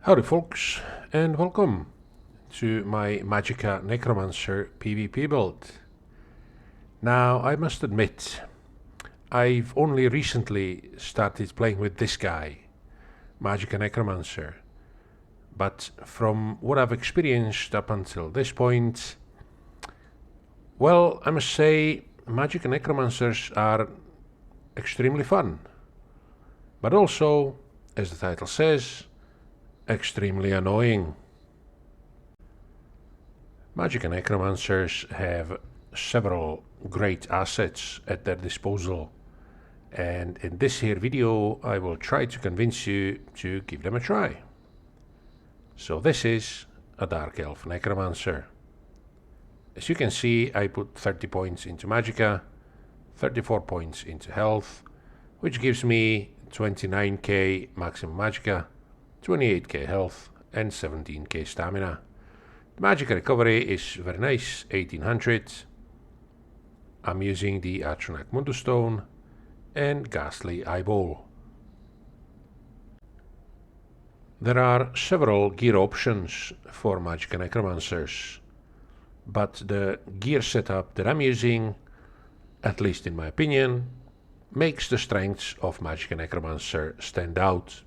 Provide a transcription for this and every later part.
Howdy folks, and welcome to my Magicka Necromancer PvP build. Now, I must admit, I've only recently started playing with this guy, Magicka Necromancer, but from what I've experienced up until this point, well, I must say Magicka Necromancers are extremely fun, but also, as the title says, extremely annoying. Magicka Necromancers have several great assets at their disposal, and in this here video I will try to convince you to give them a try. So this is a Dark Elf Necromancer. As you can see, I put 30 points into Magicka, 34 points into health, which gives me 29k maximum Magicka, 28k health and 17k stamina. The Magicka recovery is very nice, 1800. I'm using the Atronach Mundustone and Ghastly Eyeball. There are several gear options for Magicka Necromancers, but the gear setup that I'm using, at least in my opinion, makes the strengths of Magicka Necromancer stand out.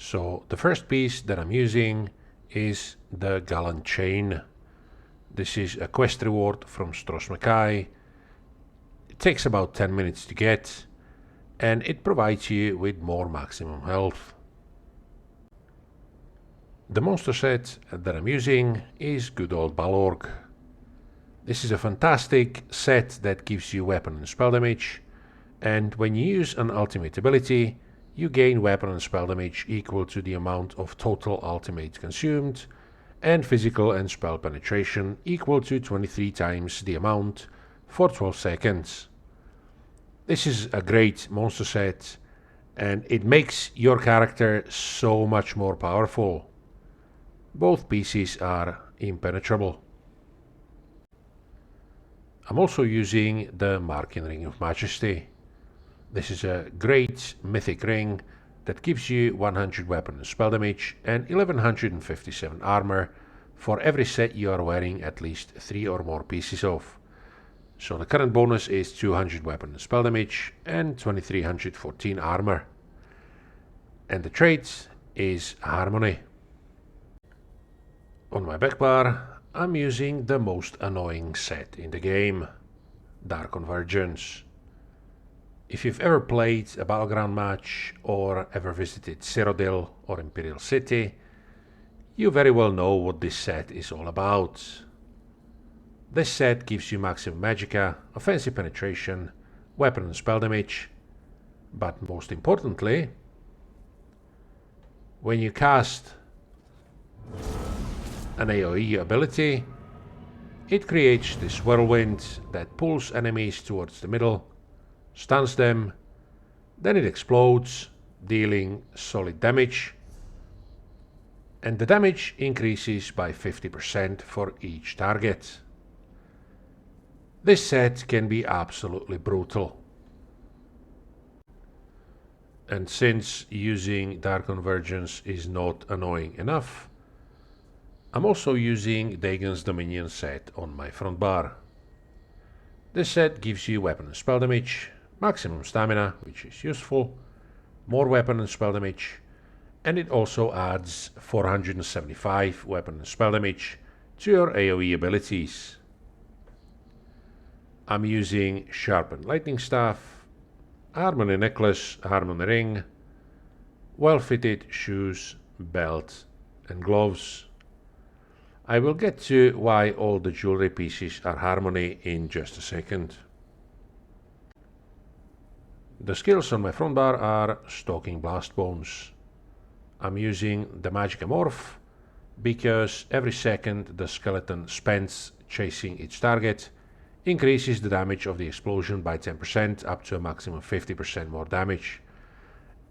So the first piece that I'm using is the Gallant Chain. This is a quest reward from Strosmakai. It takes about 10 minutes to get, and it provides you with more maximum health. The monster set that I'm using is good old Balorg. This is a fantastic set that gives you weapon and spell damage, and when you use an ultimate ability, you gain weapon and spell damage equal to the amount of total ultimate consumed, and physical and spell penetration equal to 23 times the amount for 12 seconds. This is a great monster set, and it makes your character so much more powerful. Both pieces are impenetrable. I'm also using the Marking Ring of Majesty. This is a great mythic ring that gives you 100 weapon and spell damage and 1157 armor for every set you are wearing at least 3 or more pieces of. So the current bonus is 200 weapon and spell damage and 2314 armor. And the trait is Harmony. On my back bar, I'm using the most annoying set in the game, Dark Convergence. If you've ever played a battleground match or ever visited Cyrodiil or Imperial City, you very well know what this set is all about. This set gives you maximum Magicka, offensive penetration, weapon and spell damage, but most importantly, when you cast an AoE ability, it creates this whirlwind that pulls enemies towards the middle, stuns them, then it explodes, dealing solid damage, and the damage increases by 50% for each target. This set can be absolutely brutal. And since using Dark Convergence is not annoying enough, I'm also using Dagon's Dominion set on my front bar. This set gives you weapon and spell damage, maximum stamina, which is useful, more weapon and spell damage, and it also adds 475 weapon and spell damage to your AoE abilities. I'm using Sharpened Lightning Staff, Harmony Necklace, Harmony Ring, well-fitted shoes, belt and gloves. I will get to why all the jewelry pieces are Harmony in just a second. The skills on my front bar are Stalking Blast Bones. I'm using the Magicka Morph because every second the skeleton spends chasing its target increases the damage of the explosion by 10% up to a maximum of 50% more damage.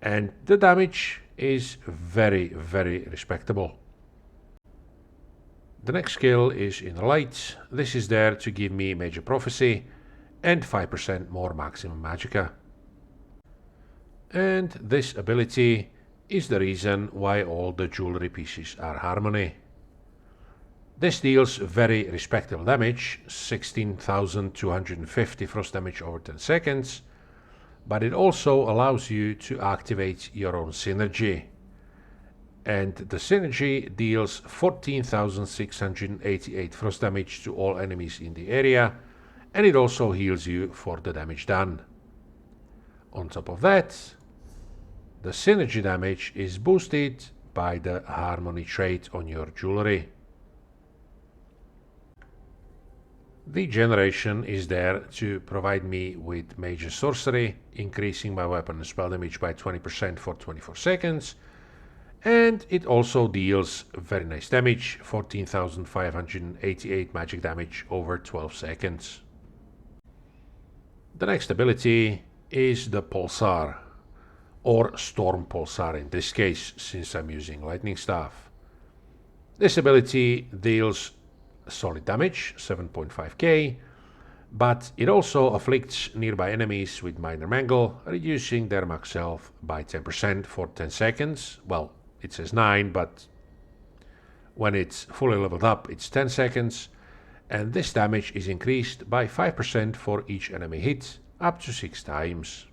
And the damage is very, very respectable. The next skill is Inner Light. This is there to give me Major Prophecy and 5% more maximum Magicka. And this ability is the reason why all the jewelry pieces are harmony. This deals very respectable damage, 16,250 frost damage over 10 seconds, but it also allows you to activate your own synergy. And the synergy deals 14,688 frost damage to all enemies in the area, and it also heals you for the damage done. On top of that, the synergy damage is boosted by the harmony trait on your jewelry. The generation is there to provide me with major sorcery, increasing my weapon and spell damage by 20% for 24 seconds, and it also deals very nice damage, 14,588 magic damage over 12 seconds. The next ability is the Pulsar, or Storm Pulsar in this case, since I'm using Lightning Staff. This ability deals solid damage, 7.5k, but it also afflicts nearby enemies with minor mangle, reducing their max health by 10% for 10 seconds. Well, it says 9, but when it's fully leveled up, it's 10 seconds, and this damage is increased by 5% for each enemy hit, up to 6 times.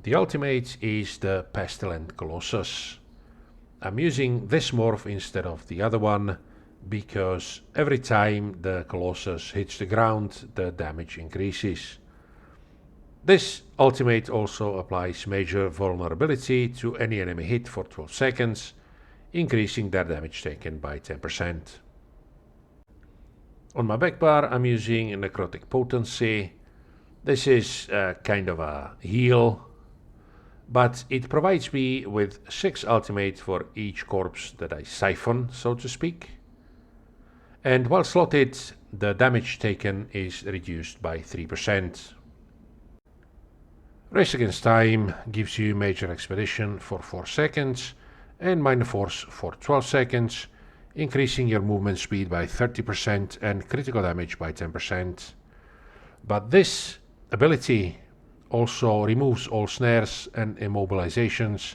The ultimate is the Pestilent Colossus. I'm using this morph instead of the other one, because every time the Colossus hits the ground, the damage increases. This ultimate also applies major vulnerability to any enemy hit for 12 seconds, increasing their damage taken by 10%. On my back bar, I'm using Necrotic Potency. This is kind of a heal, but it provides me with 6 ultimate for each corpse that I siphon, so to speak. And while slotted, the damage taken is reduced by 3%. Race Against Time gives you Major Expedition for 4 seconds and Minor Force for 12 seconds, increasing your movement speed by 30% and critical damage by 10%. But this ability also removes all snares and immobilizations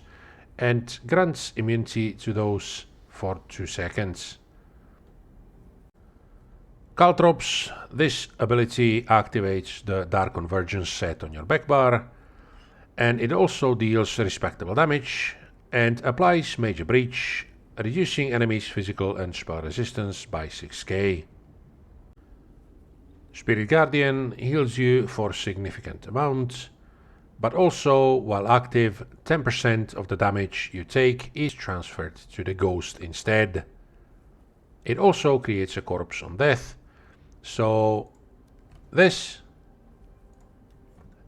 and grants immunity to those for 2 seconds. Caltrops, this ability activates the Dark Convergence set on your back bar, and it also deals respectable damage and applies Major Breach, reducing enemies' physical and spell resistance by 6k. Spirit Guardian heals you for significant amount, but also, while active, 10% of the damage you take is transferred to the Ghost instead. It also creates a corpse on death, so this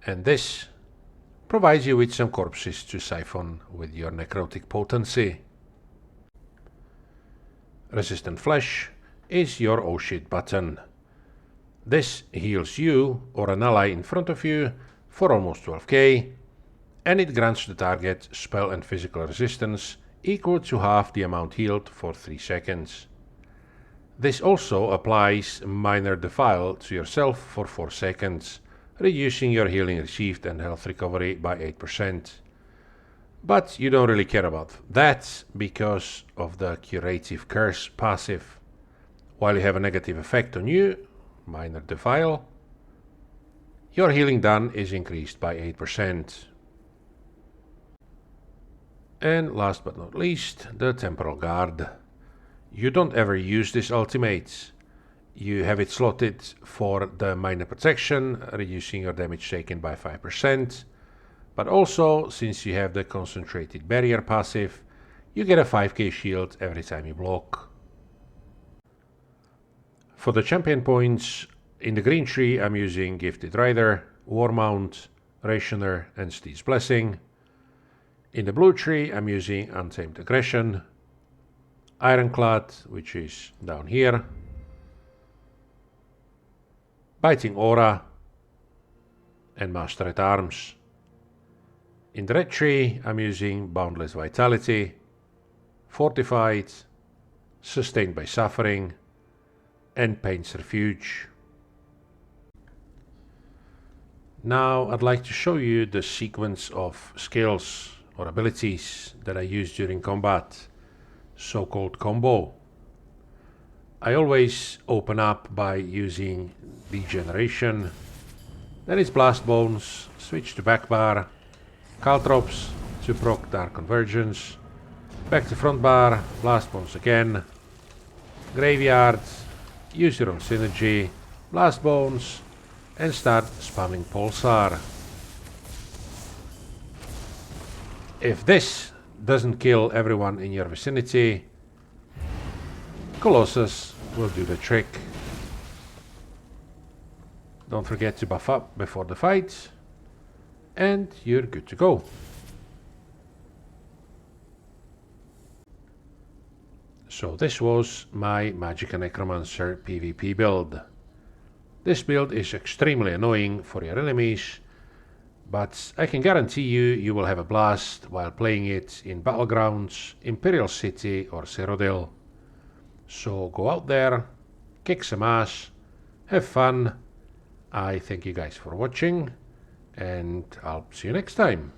and this provides you with some corpses to siphon with your Necrotic Potency. Resistant Flesh is your oh shit button. This heals you or an ally in front of you for almost 12k, and it grants the target spell and physical resistance equal to half the amount healed for 3 seconds. This also applies Minor Defile to yourself for 4 seconds, reducing your healing received and health recovery by 8%. But you don't really care about that because of the Curative Curse passive. While you have a negative effect on you, Minor Defile, your healing done is increased by 8%. And last but not least, the Temporal Guard. You don't ever use this ultimate. You have it slotted for the minor protection, reducing your damage taken by 5%. But also, since you have the Concentrated Barrier passive, you get a 5k shield every time you block. For the champion points, in the green tree I'm using Gifted Rider, Warmount, Rationer and Steed's Blessing. In the blue tree I'm using Untamed Aggression, Ironclad, which is down here, Biting Aura and Master at Arms. In the red tree I'm using Boundless Vitality, Fortified, Sustained by Suffering and Pain's Refuge. Now I'd like to show you the sequence of skills or abilities that I use during combat, so-called combo. I always open up by using Degeneration, then it's Blast Bones, switch to back bar, Caltrops to proc Dark Convergence, back to front bar, Blast Bones again, Graveyard, use your own synergy, Blast Bones, and start spamming Pulsar. If this doesn't kill everyone in your vicinity, Colossus will do the trick. Don't forget to buff up before the fight, and you're good to go. So this was my Magicka Necromancer PvP build. This build is extremely annoying for your enemies, but I can guarantee you will have a blast while playing it in Battlegrounds, Imperial City or Cyrodiil. So go out there, kick some ass, have fun. I thank you guys for watching, and I'll see you next time.